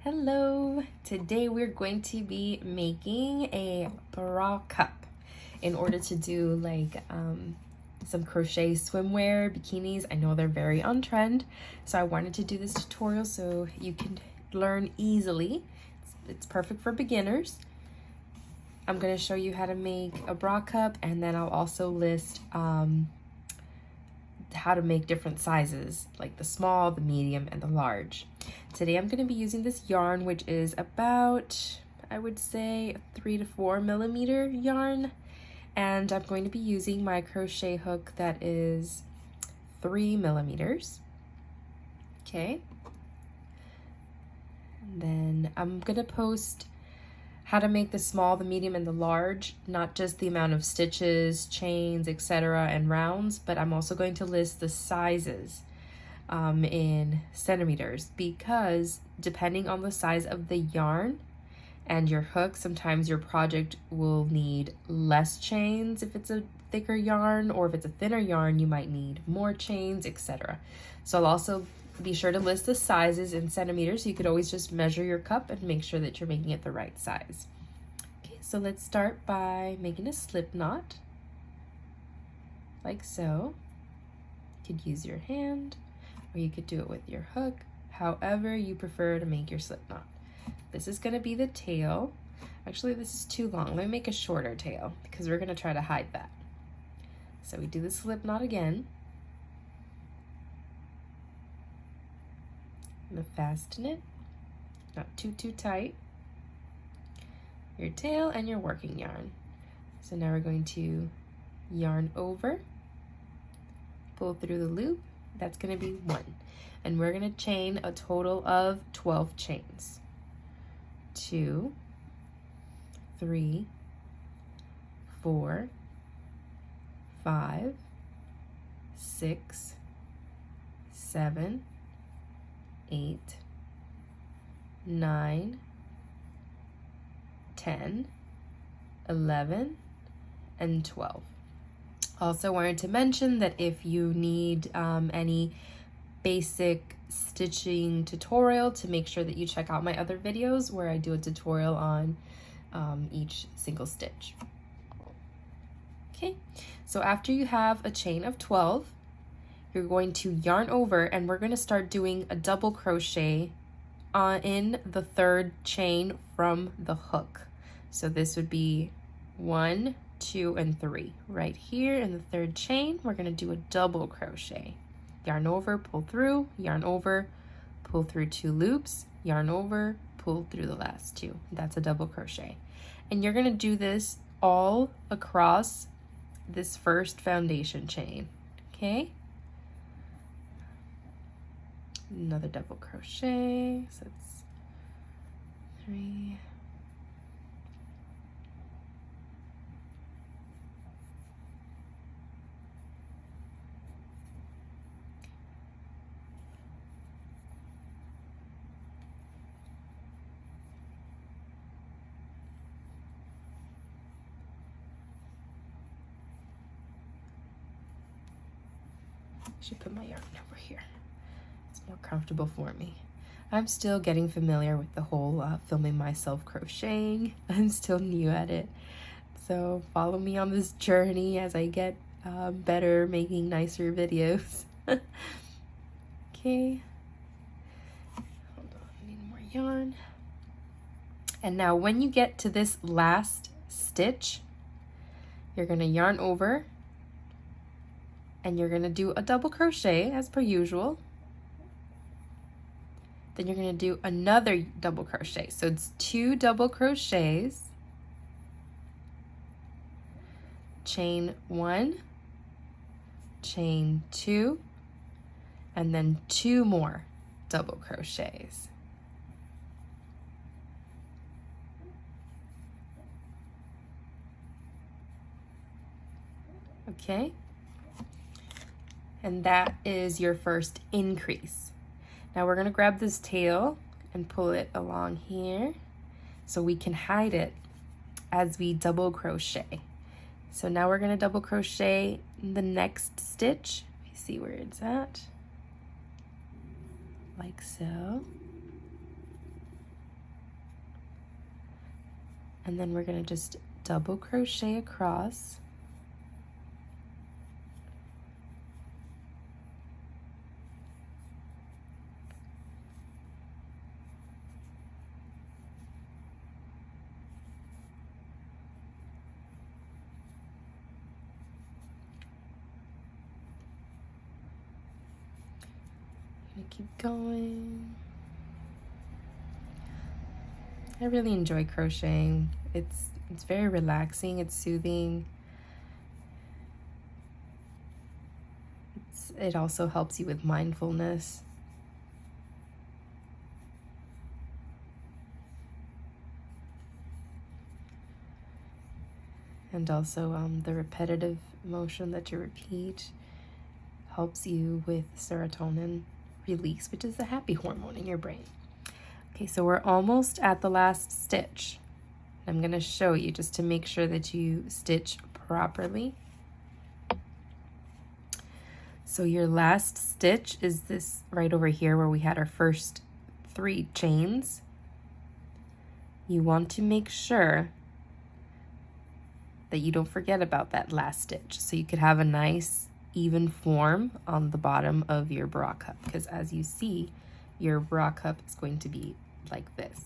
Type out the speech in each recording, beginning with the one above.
Hello! Today we're going to be making a bra cup in order to do like some crochet swimwear bikinis. I know they're very on trend, so I wanted to do this tutorial so you can learn easily. It's perfect for beginners. I'm going to show you how to make a bra cup, and then I'll also list how to make different sizes, like the small, the medium, and the large. Today I'm going to be using this yarn, which is about, I would say, 3 to 4 millimeter yarn, and I'm going to be using my crochet hook that is 3 millimeters. Okay, and then I'm going to post how to make the small, the medium, and the large, not just the amount of stitches, chains, etc., and rounds, but I'm also going to list the sizes in centimeters, because depending on the size of the yarn and your hook, sometimes your project will need less chains if it's a thicker yarn, or if it's a thinner yarn, you might need more chains, etc. So I'll also be sure to list the sizes in centimeters, so you could always just measure your cup and make sure that you're making it the right size. Okay, so let's start by making a slip knot, like so. You could use your hand, or you could do it with your hook, however you prefer to make your slip knot. This is going to be the tail. Actually, this is too long. Let me make a shorter tail, because we're going to try to hide that. So we do the slip knot again. I'm going to fasten it, not too tight. Your tail and your working yarn. So now we're going to yarn over, pull through the loop. That's going to be 1, and we're going to chain a total of 12 chains. 2, 3, 4, 5, 6, 7, 8, 9, 10, 11, and 12. Also wanted to mention that if you need any basic stitching tutorial, to make sure that you check out my other videos where I do a tutorial on each single stitch. Okay, so after you have a chain of 12, you're going to yarn over, and we're going to start doing a double crochet in the 3rd chain from the hook. So this would be 1, 2, and 3. Right here in the 3rd chain, we're going to do a double crochet. Yarn over, pull through, yarn over, pull through 2 loops, yarn over, pull through the last 2. That's a double crochet. And you're going to do this all across this first foundation chain. Okay? Another double crochet, so it's 3. I should put my yarn over here. It's more comfortable for me. I'm still getting familiar with the whole filming myself crocheting. I'm still new at it. So follow me on this journey as I get better making nicer videos. Okay. Hold on, I need more yarn. And now when you get to this last stitch, you're going to yarn over, and you're going to do a double crochet as per usual. Then you're going to do another double crochet. So it's 2 double crochets, chain 1, chain 2, and then 2 more double crochets. Okay? And that is your first increase. Now we're going to grab this tail and pull it along here so we can hide it as we double crochet. So now we're going to double crochet in the next stitch. Let me see where it's at. Like so. And then we're going to just double crochet across. Keep going. I really enjoy crocheting. It's very relaxing, it's soothing. It also helps you with mindfulness. And also the repetitive motion that you repeat helps you with serotonin release, which is the happy hormone in your brain. Okay, so we're almost at the last stitch. I'm going to show you just to make sure that you stitch properly. So your last stitch is this right over here where we had our first 3 chains. You want to make sure that you don't forget about that last stitch, so you could have a nice even form on the bottom of your bra cup, because as you see, your bra cup is going to be like this,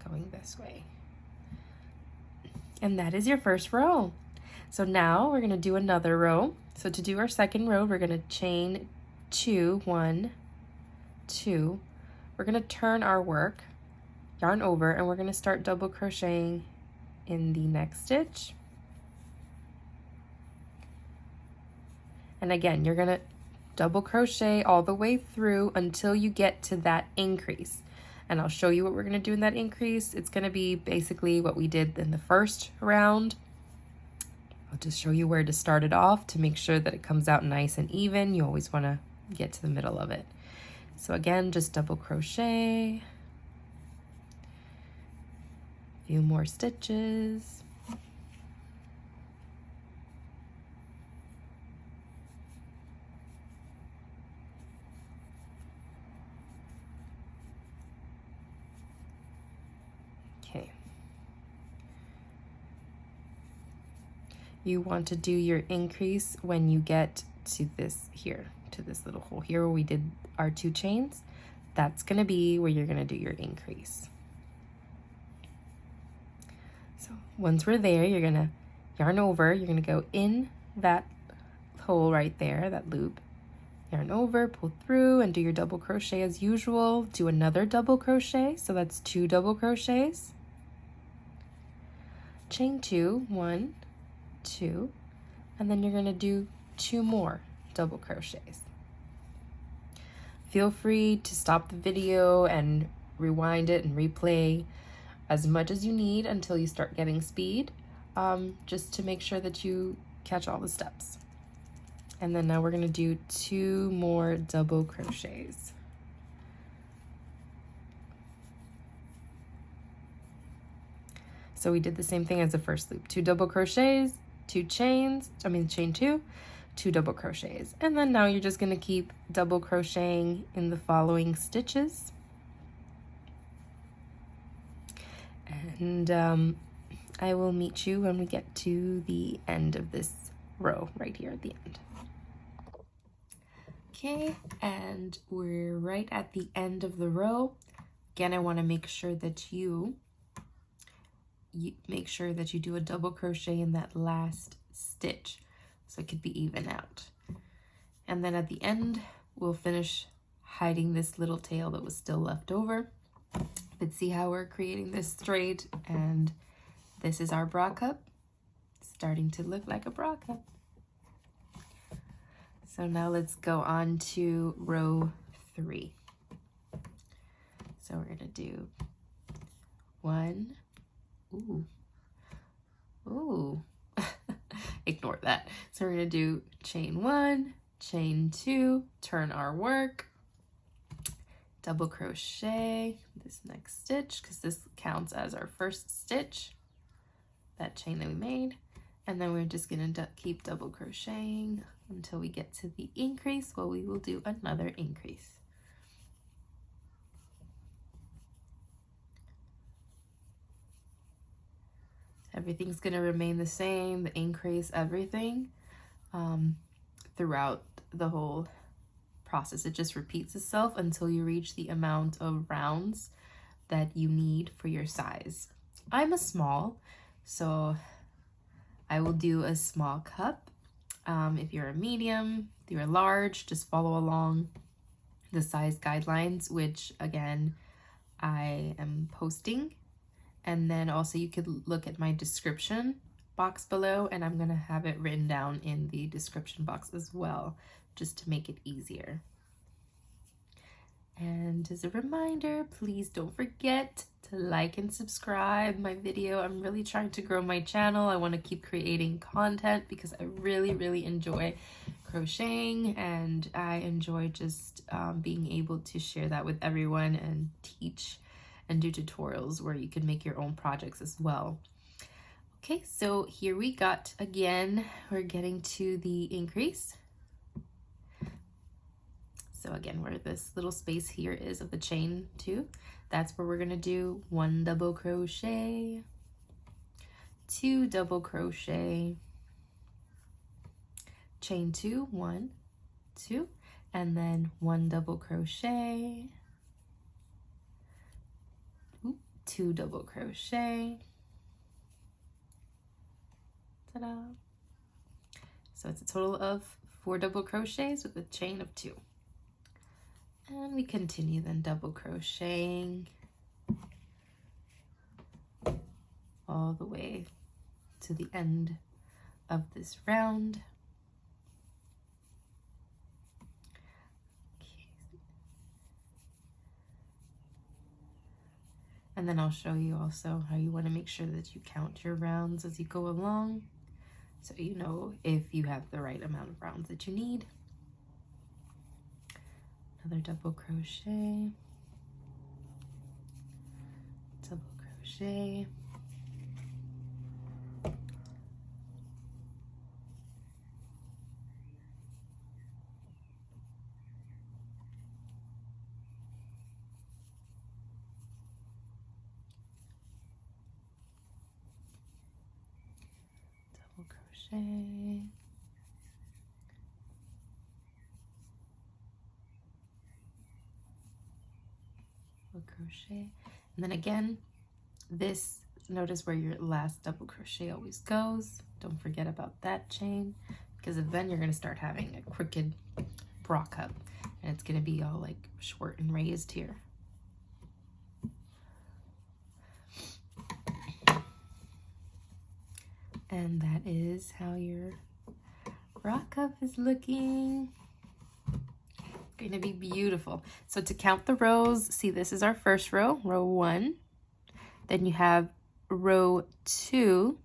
going this way. And that is your first row. So now we're going to do another row. So to do our second row, we're going to chain 2, 1, 2. We're going to turn our work, yarn over, and we're going to start double crocheting in the next stitch. And again, you're going to double crochet all the way through until you get to that increase. And I'll show you what we're going to do in that increase. It's going to be basically what we did in the first round. I'll just show you where to start it off to make sure that it comes out nice and even. You always want to get to the middle of it. So again, just double crochet. A few more stitches. Okay. You want to do your increase when you get to this here, to this little hole here where we did our 2 chains. That's going to be where you're going to do your increase. So once we're there, you're going to yarn over, you're going to go in that hole right there, that loop, yarn over, pull through, and do your double crochet as usual. Do another double crochet, so that's 2 double crochets. Chain 2, 1, 2, and then you're going to do 2 more double crochets. Feel free to stop the video and rewind it and replay as much as you need until you start getting speed, just to make sure that you catch all the steps. And then now we're going to do 2 more double crochets. So we did the same thing as the first loop. 2 double crochets, 2 chains, chain 2, 2 double crochets. And then now you're just going to keep double crocheting in the following stitches. And I will meet you when we get to the end of this row right here at the end. Okay, and we're right at the end of the row. Again, I want to make sure that you do a double crochet in that last stitch so it could be even out. And then at the end, we'll finish hiding this little tail that was still left over. But see how we're creating this straight, and this is our bra cup, starting to look like a bra cup. So now let's go on to row 3. So we're gonna do 1, ooh, ignore that. So we're gonna do chain 1, chain 2, turn our work, double crochet this next stitch because this counts as our first stitch, that chain that we made, and then we're just gonna keep double crocheting until we get to the increase. Well, we will do another increase. Everything's gonna remain the same, the increase, everything, throughout the whole process. It just repeats itself until you reach the amount of rounds that you need for your size. I'm a small, so I will do a small cup. If you're a medium, if you're a large, just follow along the size guidelines, which again, I am posting. And then also you could look at my description box below, and I'm gonna have it written down in the description box as well, just to make it easier. And as a reminder, please don't forget to like and subscribe my video. I'm really trying to grow my channel. I want to keep creating content because I really enjoy crocheting, and I enjoy just being able to share that with everyone and teach and do tutorials where you can make your own projects as well. Okay, so here we got, again, we're getting to the increase. So again, where this little space here is of the chain 2, that's where we're gonna do 1 double crochet, 2 double crochet, chain 2, 1, 2, and then 1 double crochet, 2 double crochet, ta-da. So it's a total of 4 double crochets with a chain of 2. And we continue then double crocheting all the way to the end of this round. Okay. And then I'll show you also how you want to make sure that you count your rounds as you go along, so you know if you have the right amount of rounds that you need. Another double crochet, double crochet, double crochet, crochet, and then again, this, notice where your last double crochet always goes. Don't forget about that chain, because then you're going to start having a crooked bra cup, and it's going to be all like short and raised here. And that is how your bra cup is looking. Going to be beautiful. So to count the rows, see, this is our first row, row 1. Then you have row 2,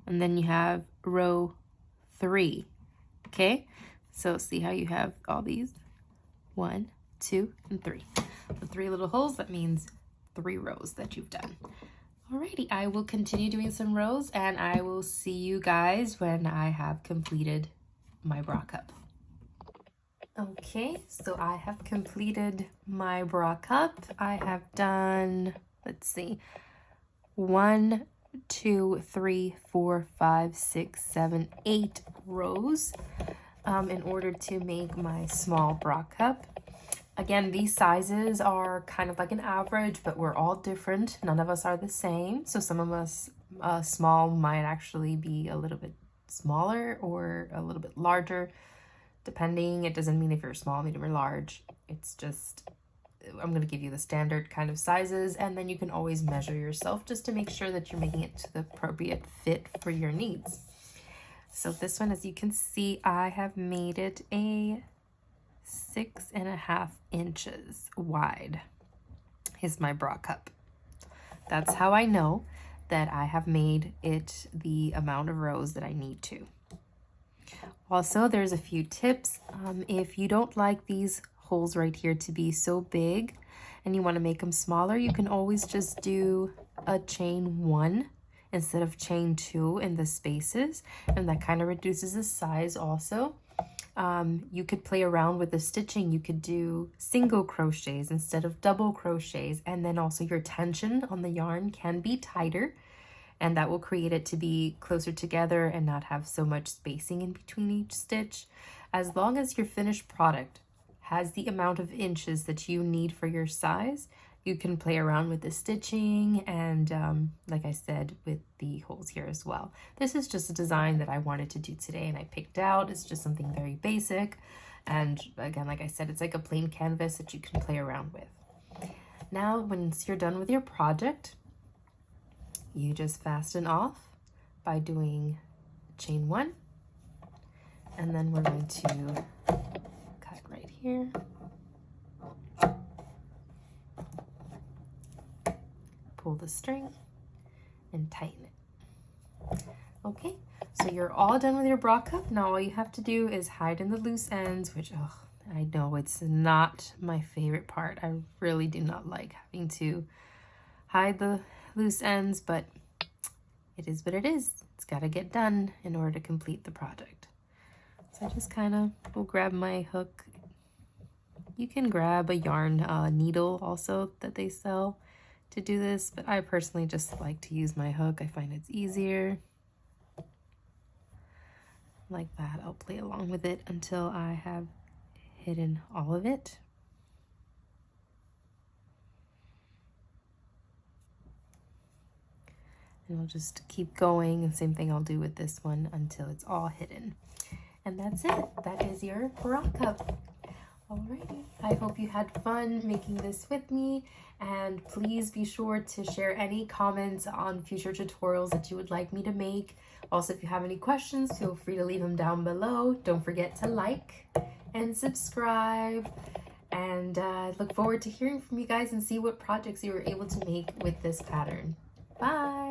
and then you have row 3. Okay, so see how you have all these 1, 2, and 3. The 3 little holes, that means 3 rows that you've done. Alrighty, I will continue doing some rows, and I will see you guys when I have completed my bra cup. Okay, so I have completed my bra cup. I have done, let's see, 1, 2, 3, 4, 5, 6, 7, 8 rows in order to make my small bra cup. Again, these sizes are kind of like an average, but we're all different. None of us are the same. So some of us small might actually be a little bit smaller or a little bit larger, depending. It doesn't mean if you're small, medium, or large. It's just, I'm going to give you the standard kind of sizes, and then you can always measure yourself just to make sure that you're making it to the appropriate fit for your needs. So this one, as you can see, I have made it a 6.5 inches wide is my bra cup. That's how I know that I have made it the amount of rows that I need to. Also, there's a few tips. If you don't like these holes right here to be so big and you want to make them smaller, you can always just do a chain 1 instead of chain 2 in the spaces, and that kind of reduces the size also. You could play around with the stitching. You could do single crochets instead of double crochets, and then also your tension on the yarn can be tighter and that will create it to be closer together and not have so much spacing in between each stitch. As long as your finished product has the amount of inches that you need for your size, you can play around with the stitching and like I said, with the holes here as well. This is just a design that I wanted to do today and I picked out. It's just something very basic. And again, like I said, it's like a plain canvas that you can play around with. Now, once you're done with your project, you just fasten off by doing chain 1. And then we're going to cut right here. Pull the string and tighten it. Okay, so you're all done with your bra cup. Now all you have to do is hide in the loose ends, which I know it's not my favorite part. I really do not like having to hide the loose ends, but it is what it is. It's got to get done in order to complete the project. So I just kind of will grab my hook. You can grab a yarn needle also that they sell to do this, but I personally just like to use my hook. I find it's easier. Like that, I'll play along with it until I have hidden all of it. And we'll just keep going, and same thing I'll do with this one until it's all hidden. And that's it. That is your bra cup. Alrighty, I hope you had fun making this with me, and please be sure to share any comments on future tutorials that you would like me to make. Also, if you have any questions, feel free to leave them down below. Don't forget to like and subscribe, and look forward to hearing from you guys and see what projects you were able to make with this pattern. Bye!